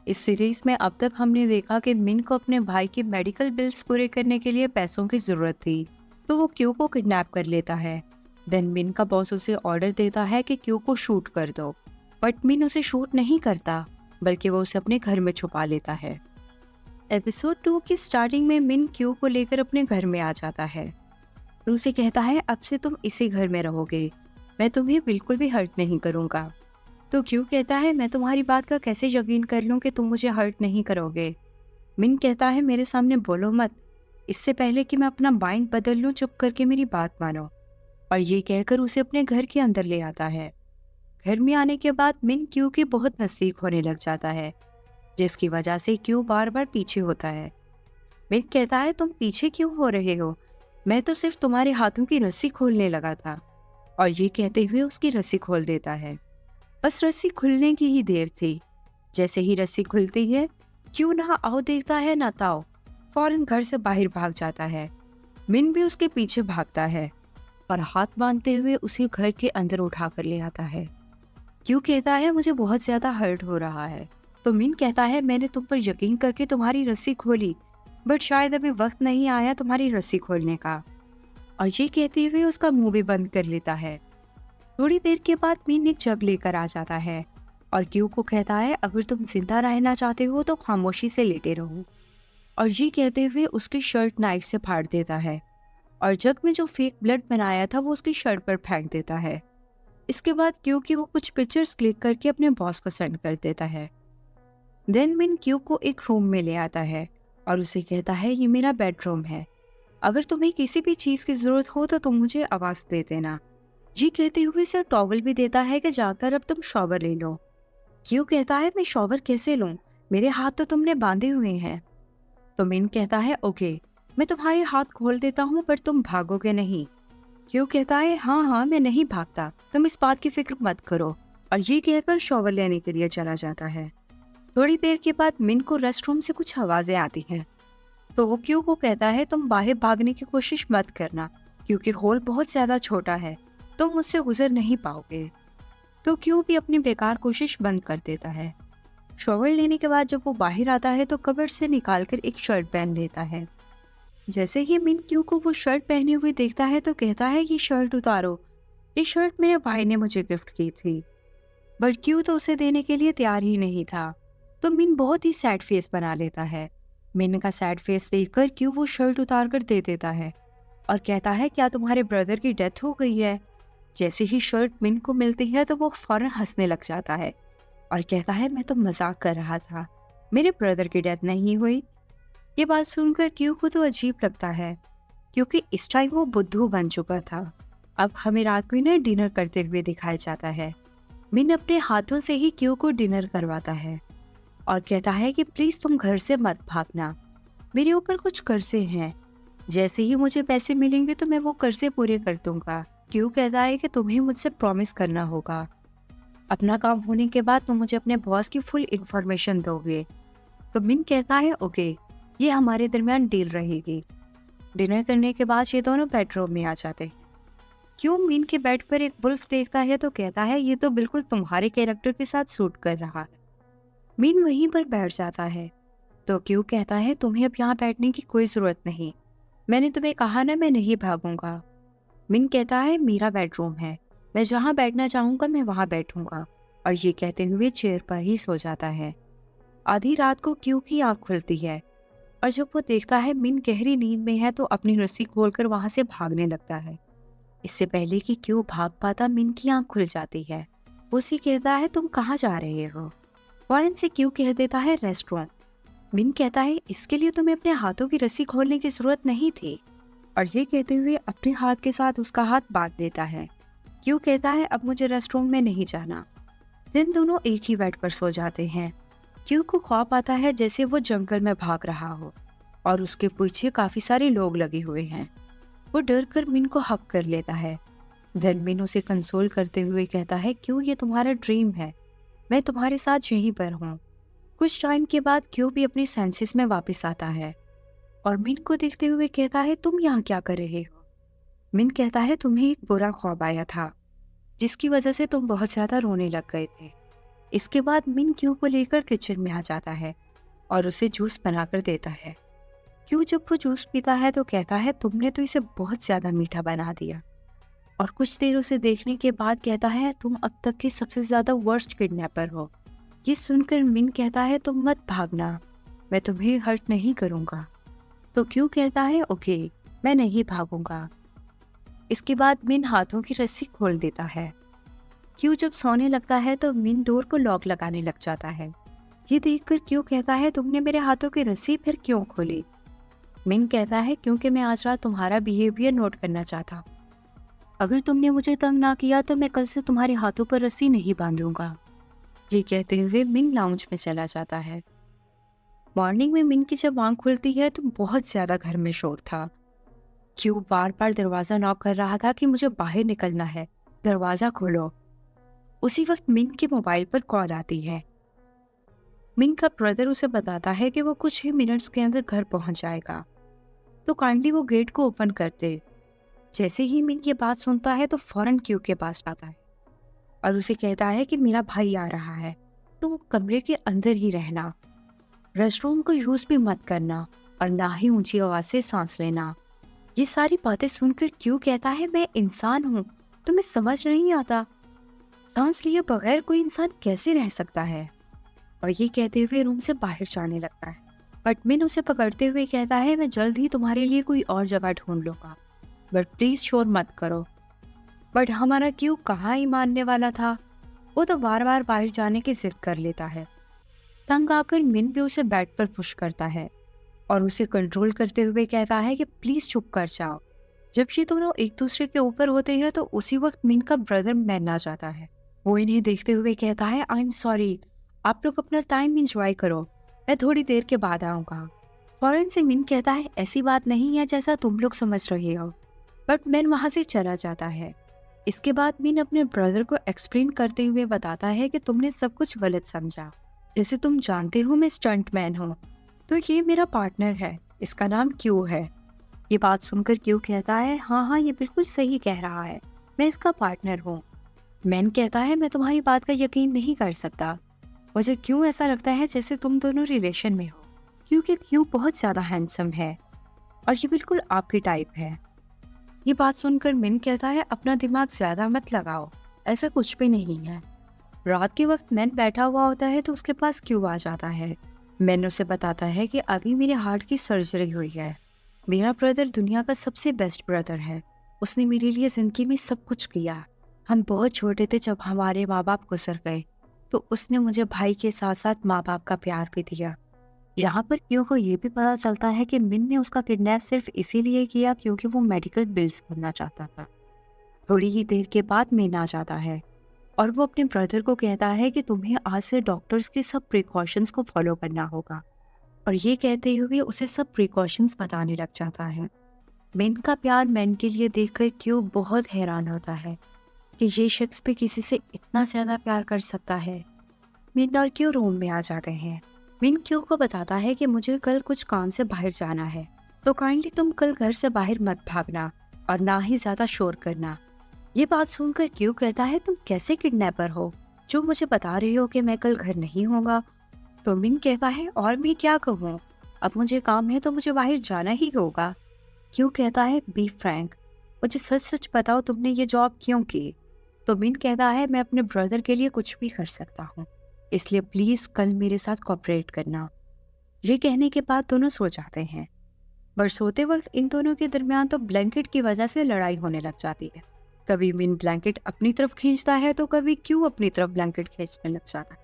इस सीरीज में अब तक हमने देखा कि मिन को अपने भाई के मेडिकल बिल्स पूरे करने के लिए पैसों की जरूरत थी, तो वो क्यू को किडनैप कर लेता है। देन मिन का बॉस उसे ऑर्डर देता है कि क्यू को शूट कर दो, बट मिन उसे शूट नहीं करता, बल्कि वो उसे अपने घर में छुपा लेता है। एपिसोड 2 की स्टार्टिंग में मिन क्यू को लेकर अपने घर में आ जाता है और उसे कहता है, अब से तुम इसी घर में रहोगे, मैं तुम्हें बिल्कुल भी हर्ट नहीं करूंगा। तो क्यू कहता है, मैं तुम्हारी बात का कैसे यकीन कर लूं कि तुम मुझे हर्ट नहीं करोगे। मिन कहता है, मेरे सामने बोलो मत, इससे पहले कि मैं अपना माइंड बदल लूं, चुप करके मेरी बात मानो। और ये कहकर उसे अपने घर के अंदर ले आता है। घर में आने के बाद मिन क्यू के बहुत नजदीक होने लग जाता है, जिसकी वजह से क्यू बार बार पीछे होता है। मिन कहता है, तुम पीछे क्यों हो रहे हो, मैं तो सिर्फ तुम्हारे हाथों की रस्सी खोलने लगा था। और ये कहते हुए उसकी रस्सी खोल देता है। बस रस्सी खुलने की ही देर थी। जैसे ही रस्सी खुलती है, क्यों ना आओ देखता है ना ताओ फौरन घर से बाहर भाग जाता है। मिन भी उसके पीछे भागता है और हाथ बांधते हुए उसे घर के अंदर उठा कर ले आता है। क्यों कहता है, मुझे बहुत ज्यादा हर्ट हो रहा है। तो मिन कहता है, मैंने तुम पर यकीन करके तुम्हारी रस्सी खोली, बट शायद अभी वक्त नहीं आया तुम्हारी रस्सी खोलने का। और ये कहते हुए उसका मुंह भी बंद कर लेता है। थोड़ी देर के बाद मीन एक जग लेकर आ जाता है और क्यू को कहता है, अगर तुम जिंदा रहना चाहते हो तो खामोशी से लेटे रहो। और ये कहते हुए उसकी शर्ट नाइफ से फाड़ देता है और जग में जो फेक ब्लड बनाया था वो उसकी शर्ट पर फेंक देता है। इसके बाद क्यू की वो कुछ पिक्चर्स क्लिक करके अपने बॉस को सेंड कर देता है। देन मिन क्यू को एक रूम में ले आता है और उसे कहता है, ये मेरा बेडरूम है, अगर तुम्हें किसी भी चीज की जरूरत हो तो तुम मुझे आवाज दे देना। ये कहते हुए उसे टॉवल भी देता है कि जाकर अब तुम शॉवर ले लो। क्यू कहता है, मैं शॉवर कैसे लूं, मेरे हाथ तो तुमने बांधे हुए हैं। तो मिन कहता है, ओके, मैं तुम्हारे हाथ खोल देता हूँ पर तुम भागोगे नहीं। क्यू कहता है, हाँ हाँ मैं नहीं भागता, तुम इस बात की फिक्र मत करो। और ये कहकर शॉवर लेने के लिए चला जाता है। थोड़ी देर के बाद मिन को रेस्टरूम से कुछ आवाजें आती हैं। तो वो क्यू को कहता है, तुम बाहर भागने की कोशिश मत करना, क्योंकि होल बहुत ज्यादा छोटा है, तुम मुझसे गुजर नहीं पाओगे। तो क्यू भी अपनी बेकार कोशिश बंद कर देता है। शॉवर लेने के बाद जब वो बाहर आता है तो कबर्ड से निकालकर एक शर्ट पहन लेता है। जैसे ही मिन क्यू को वो शर्ट पहने हुए देखता है तो कहता है, ये शर्ट उतारो, ये शर्ट मेरे भाई ने मुझे गिफ्ट की थी। बट क्यू तो उसे देने के लिए तैयार ही नहीं था। तो मिन बहुत ही सैड फेस बना लेता है। मिन का सैड फेस देखकर क्यू वो शर्ट उतार कर दे देता है और कहता है, क्या तुम्हारे ब्रदर की डेथ हो गई है। जैसे ही शर्ट मिन को मिलती है तो वो फौरन हंसने लग जाता है और कहता है, मैं तो मजाक कर रहा था, मेरे ब्रदर की डेथ नहीं हुई। ये बात सुनकर क्यू को तो अजीब लगता है, क्योंकि इस टाइम वो बुद्धू बन चुका था। अब हमें रात को इन्हें डिनर करते हुए दिखाया जाता है। मिन अपने हाथों से ही क्यू को डिनर करवाता है और कहता है कि प्लीज तुम घर से मत भागना, मेरे ऊपर कुछ कर्जे हैं, जैसे ही मुझे पैसे मिलेंगे तो मैं वो कर्जे पूरे कर दूंगा। क्यू कहता है कि तुम्हें मुझसे प्रॉमिस करना होगा, अपना काम होने के बाद तुम मुझे अपने बॉस की फुल इंफॉर्मेशन दोगे। तो मिन कहता है, ओके, ये हमारे दरमियान डील रहेगी। डिनर करने के बाद ये दोनों बेडरूम में आ जाते हैं। क्यू मिन के बेड पर एक वुल्फ देखता है तो कहता है, ये तो बिल्कुल तुम्हारे कैरेक्टर के साथ सूट कर रहा है। मिन वहीं पर बैठ जाता है। तो क्यू कहता है, तुम्हें अब यहाँ बैठने की कोई जरूरत नहीं, मैंने तुम्हें कहा ना मैं नहीं भागूंगा। मिन कहता है, मेरा बेडरूम है, मैं जहाँ बैठना चाहूंगा मैं वहाँ बैठूंगा। और ये कहते हुए चेयर पर ही सो जाता है। आधी रात को क्यू की आँख खुलती है और जब वो देखता है मिन गहरी नींद में है तो अपनी रस्सी खोलकर वहां से भागने लगता है। इससे पहले कि क्यू भाग पाता, मिन की आँख खुल जाती है। वो उसे कहता है, तुम कहाँ जा रहे हो। फौरन से क्यू कह देता है, रेस्टोरेंट। मिन कहता है, इसके लिए तुम्हें अपने हाथों की रस्सी खोलने की जरूरत नहीं थी। और ये कहते हुए अपने हाथ के साथ उसका हाथ बांध देता है। क्यू कहता है, अब मुझे रेस्टोरेंट में नहीं जाना। दिन दोनों एक ही बेड पर सो जाते हैं। क्यू को ख्वाब आता है जैसे वो जंगल में भाग रहा हो और उसके पीछे काफी सारे लोग लगे हुए हैं। वो डर कर मिन को हक कर लेता है। देन मिन उसे कंसोल करते हुए कहता है, क्यू ये तुम्हारा ड्रीम है, मैं तुम्हारे साथ यहीं पर हूँ। कुछ टाइम के बाद क्यू भी अपनी सेंसेस में वापस आता है और मिन को देखते हुए कहता है, तुम यहाँ क्या कर रहे हो। मिन कहता है, तुम्हें एक बुरा ख्वाब आया था जिसकी वजह से तुम बहुत ज्यादा रोने लग गए थे। इसके बाद मिन क्यू को लेकर किचन में आ जाता है और उसे जूस बनाकर देता है। क्यू जब वो जूस पीता है तो कहता है तुमने तो इसे बहुत ज्यादा मीठा बना दिया, और कुछ देर उसे देखने के बाद कहता है तुम अब तक की सबसे ज्यादा वर्स्ट किडनैपर हो। ये सुनकर मिन कहता है तुम मत भागना, मैं तुम्हें हर्ट नहीं करूंगा। तो क्यू कहता है ओके, मैं नहीं भागूंगा। इसके बाद मिन हाथों की रस्सी खोल देता है। क्यू जब सोने लगता है तो मिन डोर को लॉक लगाने लग जाता है। ये देखकर क्यू कहता है तुमने मेरे हाथों की रस्सी फिर क्यों खोली? मिन कहता है क्योंकि मैं आज रात तुम्हारा बिहेवियर नोट करना चाहता। अगर तुमने मुझे तंग ना किया तो मैं कल से तुम्हारे हाथों पर रस्सी नहीं बांधूंगा। ये कहते हुए मिन लाउंज में चला जाता है। मॉर्निंग में मिन की जब आंख खुलती है तो बहुत ज्यादा घर में शोर था। क्यू बार बार दरवाजा नॉक कर रहा था कि मुझे बाहर निकलना है, दरवाजा खोलो। उसी वक्त मिन के मोबाइल पर कॉल आती है। मिन का ब्रदर उसे बताता है कि वो कुछ ही मिनट्स के अंदर घर पहुंच जाएगा, तो काइंडली वो गेट को ओपन कर दे। जैसे ही मिन ये बात सुनता है तो फौरन क्यू के पास आता है और उसे कहता है कि मेरा भाई आ रहा है, तो वो कमरे के अंदर ही रहना, रेस्टरूम को यूज भी मत करना और ना ही ऊंची आवाज से सांस लेना। ये सारी बातें सुनकर क्यू कहता है मैं इंसान हूँ, तुम्हें समझ नहीं आता, सांस लिए बगैर कोई इंसान कैसे रह सकता है? और ये कहते हुए रूम से बाहर जाने लगता है। बट मिन उसे पकड़ते हुए कहता है मैं जल्द ही तुम्हारे लिए कोई और जगह ढूंढ लूंगा, बट प्लीज शोर मत करो। बट हमारा क्यू कहाँ ही मानने वाला था, वो तो बार बार बाहर जाने की जिद कर लेता है। तंग आकर मिन भी उसे बेड पर पुश करता है और उसे कंट्रोल करते हुए कहता है कि प्लीज चुप कर जाओ। जब ये दोनों एक दूसरे के ऊपर होते हैं तो उसी वक्त मिन का ब्रदर मैन आ जाता है। वो इन्हें देखते हुए कहता है आई एम सॉरी, आप लोग अपना टाइम इंजॉय करो, मैं थोड़ी देर के बाद आऊँगा। फौरन से मिन कहता है ऐसी बात नहीं है जैसा तुम लोग समझ रहे हो, बट मैन वहाँ से चला जाता है। इसके बाद मिन अपने ब्रदर को एक्सप्लेन करते हुए बताता है कि तुमने सब कुछ गलत समझा। जैसे तुम जानते हो मैं स्टंट मैन हूँ, तो ये मेरा पार्टनर है, इसका नाम क्यू है। ये बात सुनकर क्यू कहता है हाँ हाँ ये बिल्कुल सही कह रहा है, मैं इसका पार्टनर हूँ। मैन कहता है मैं तुम्हारी बात का यकीन नहीं कर सकता, मुझे क्यों ऐसा लगता है जैसे तुम दोनों रिलेशन में हो, क्योंकि क्यू बहुत ज्यादा हैंडसम है और ये बिल्कुल आपकी टाइप है। ये बात सुनकर मिन कहता है अपना दिमाग ज्यादा मत लगाओ, ऐसा कुछ भी नहीं है। रात के वक्त मैन बैठा हुआ होता है तो उसके पास क्यू आ जाता है। मैन उसे बताता है कि अभी मेरे हार्ट की सर्जरी हुई है, मेरा ब्रदर दुनिया का सबसे बेस्ट ब्रदर है, उसने मेरे लिए जिंदगी में सब कुछ किया। हम बहुत छोटे थे जब हमारे माँ बाप गुजर गए, तो उसने मुझे भाई के साथ साथ माँ बाप का प्यार भी दिया। यहाँ पर क्यू को ये भी पता चलता है कि मिन ने उसका किडनैप सिर्फ इसीलिए किया क्योंकि वो मेडिकल बिल्स भरना चाहता था। थोड़ी ही देर के बाद मिन आ जाता है और वो अपने ब्रदर को कहता है कि तुम्हें आज से डॉक्टर्स के सब प्रिकॉशंस को फॉलो करना होगा, और ये कहते हुए उसे सब प्रिकॉशंस बताने लग जाता है। मिन का प्यार मैन के लिए देखकर क्यू बहुत हैरान होता है कि ये शख्स भी किसी से इतना ज्यादा प्यार कर सकता है। मिन और क्यू रूम में आ जाते हैं। मिन क्यू को बताता है कि मुझे कल कुछ काम से बाहर जाना है, तो काइंडली तुम कल घर से बाहर मत भागना और ना ही ज्यादा शोर करना। ये बात सुनकर क्यू कहता है तुम कैसे किडनैपर हो जो मुझे बता रही हो कि मैं कल घर नहीं होगा? तो मिन कहता है और मैं क्या कहूँ, अब मुझे काम है तो मुझे बाहर जाना ही होगा। क्यू कहता है बी फ्रैंक, मुझे सच सच बताओ तुमने ये जॉब क्यों की? तो मिन कहता है मैं अपने ब्रदर के लिए कुछ भी कर सकता हूँ, इसलिए प्लीज कल मेरे साथ कोऑपरेट करना। ये कहने के बाद दोनों सो जाते हैं। पर सोते वक्त इन दोनों के दरमियान तो ब्लैंकेट की वजह से लड़ाई होने लग जाती है। कभी मिन ब्लैंकेट अपनी तरफ खींचता है तो कभी क्यू अपनी तरफ ब्लैंकेट खींचने लग जाता है।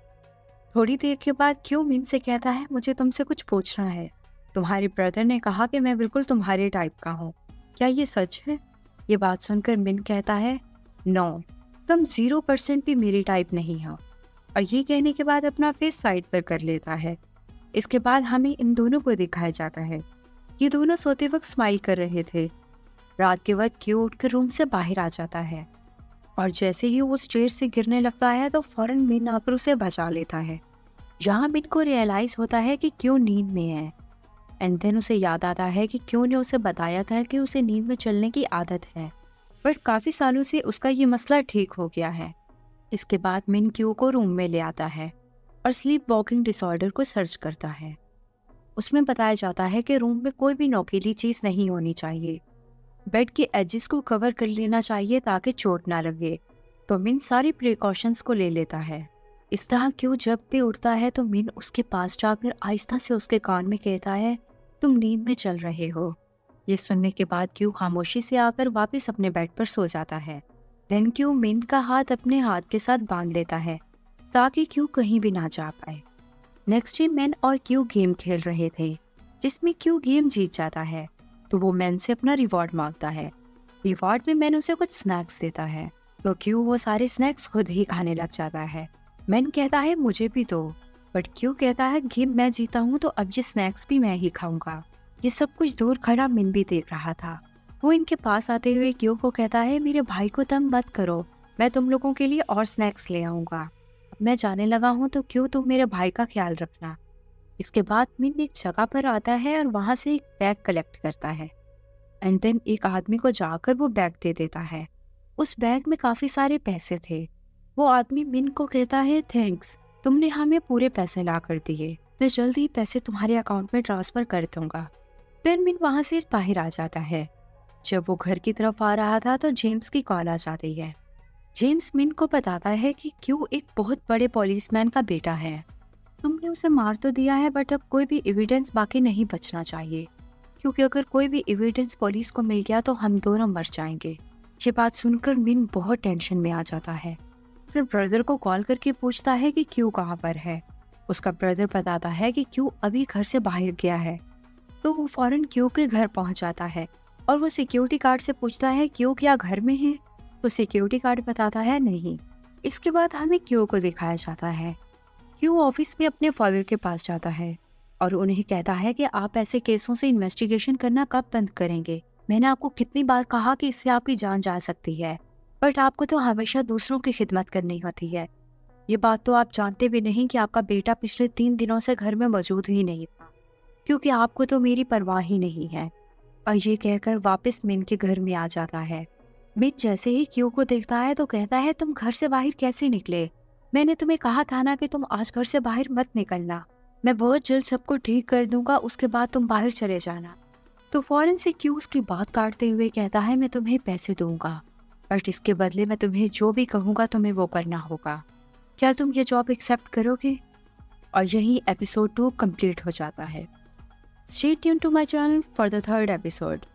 थोड़ी देर के बाद क्यू मिन से कहता है मुझे तुमसे कुछ पूछना है, तुम्हारे ब्रदर ने कहा कि मैं बिल्कुल तुम्हारे टाइप का हूँ, क्या ये सच है? ये बात सुनकर मिन कहता है नो, तुम 0% भी मेरी टाइप नहीं हो, और ये कहने के बाद अपना फेस साइड पर कर लेता है। इसके बाद हमें इन दोनों को दिखाया जाता है। ये दोनों सोते वक्त स्माइल कर रहे थे। रात के वक्त क्यू उठकर रूम से बाहर आ जाता है और जैसे ही वो स्टेयर से गिरने लगता है तो फौरन मिन आकर उसे बचा लेता है। यहाँ मिन को रियलाइज होता है कि क्यू नींद में है, एंड देन उसे याद आता है कि क्यू ने उसे बताया था कि उसे नींद में चलने की आदत है, बट काफी सालों से उसका ये मसला ठीक हो गया है। इसके बाद मिन क्यू को रूम में ले आता है और स्लीप वॉकिंग डिसऑर्डर को सर्च करता है। उसमें बताया जाता है कि रूम में कोई भी नोकीली चीज नहीं होनी चाहिए। बेड के एजेस को कवर कर लेना चाहिए ताकि चोट ना लगे। तो मिन सारी प्रिकॉशंस को ले लेता है। इस तरह क्यों जब भी उठता है तो मिन उसके पास जाकर आहिस्ता से उसके कान में कहता है, तुम नींद में चल रहे हो। ये सुनने के बाद क्यू खामोशी से आकर वापस अपने बेड पर सो जाता है। देन क्यू मिन का हाथ अपने हाथ के साथ बांध लेता है ताकि क्यू कहीं भी ना जा पाए। नेक्स्ट डे मैन और क्यू गेम खेल रहे थे, जिसमें क्यू गेम जीत जाता है तो वो मैन से अपना रिवॉर्ड मांगता है। रिवॉर्ड में मैन उसे कुछ स्नैक्स देता है तो क्यू वो सारे स्नैक्स खुद ही खाने लग जाता है। मैन कहता है मुझे भी दो, बट क्यू कहता है गेम मैं जीता हूँ तो अब ये स्नैक्स भी मैं ही खाऊंगा। ये सब कुछ दूर खड़ा मिन भी देख रहा था। वो इनके पास आते हुए क्यू को कहता है, मेरे भाई को तंग मत करो, मैं तुम लोगों के लिए और स्नैक्स ले आऊंगा। अब मैं जाने लगा हूँ तो क्यू तुम मेरे भाई का ख्याल रखना। इसके बाद मिन एक जगह पर आता है और वहां से एक बैग कलेक्ट करता है एंड देन एक आदमी को जाकर वो बैग दे देता है। उस बैग में काफी सारे पैसे थे। वो आदमी मिन को कहता है, थैंक्स, तुमने हमें पूरे पैसे ला कर दिए, मैं जल्द ही पैसे तुम्हारे अकाउंट में ट्रांसफर कर दूंगा। देन मिन वहां से बाहर आ जाता है। जब वो घर की तरफ आ रहा था तो जेम्स की कॉल आ जाती है। जेम्स मिन को बताता है कि क्यू एक बहुत बड़े पुलिसमैन का बेटा है। तुमने उसे मार तो दिया है बट अब कोई भी एविडेंस बाकी नहीं बचना चाहिए, क्योंकि अगर कोई भी एविडेंस पुलिस को मिल गया तो हम दोनों मर जाएंगे। ये बात सुनकर मिन बहुत टेंशन में आ जाता है। फिर ब्रदर को कॉल करके पूछता है कि क्यू कहाँ पर है। उसका ब्रदर बताता है कि क्यू अभी घर से बाहर गया है। तो वो फौरन क्यू के घर पहुंच जाता है और वो सिक्योरिटी गार्ड से पूछता है क्यू क्या घर में है। तो सिक्योरिटी गार्ड बताता है नहीं। इसके बाद हमें क्यू को दिखाया जाता है। क्यू ऑफिस में अपने फादर के पास जाता है और उन्हें कहता है कि आप ऐसे केसों से इन्वेस्टिगेशन करना कब बंद करेंगे। मैंने आपको कितनी बार कहा कि इससे आपकी जान जा सकती है, बट आपको तो हमेशा दूसरों की खिदमत करनी होती है। ये बात तो आप जानते भी नहीं कि आपका बेटा पिछले 3 दिनों से घर में मौजूद ही नहीं था, क्योंकि आपको तो मेरी परवाह ही नहीं है। और ये कहकर वापस मिन के घर में आ जाता है। मिन जैसे ही क्यू को देखता है तो कहता है, तुम घर से बाहर कैसे निकले? मैंने तुम्हें कहा था ना कि तुम आज घर से बाहर मत निकलना। मैं बहुत जल्द सबको ठीक कर दूंगा, उसके बाद तुम बाहर चले जाना। तो फौरन से क्यू उसकी बात काटते हुए कहता है, मैं तुम्हें पैसे दूंगा, बट इसके बदले मैं तुम्हें जो भी कहूँगा तुम्हें वो करना होगा। क्या तुम ये जॉब एक्सेप्ट करोगे? और यही एपिसोड 2 कंप्लीट हो जाता है। Stay tuned to my channel for the third episode.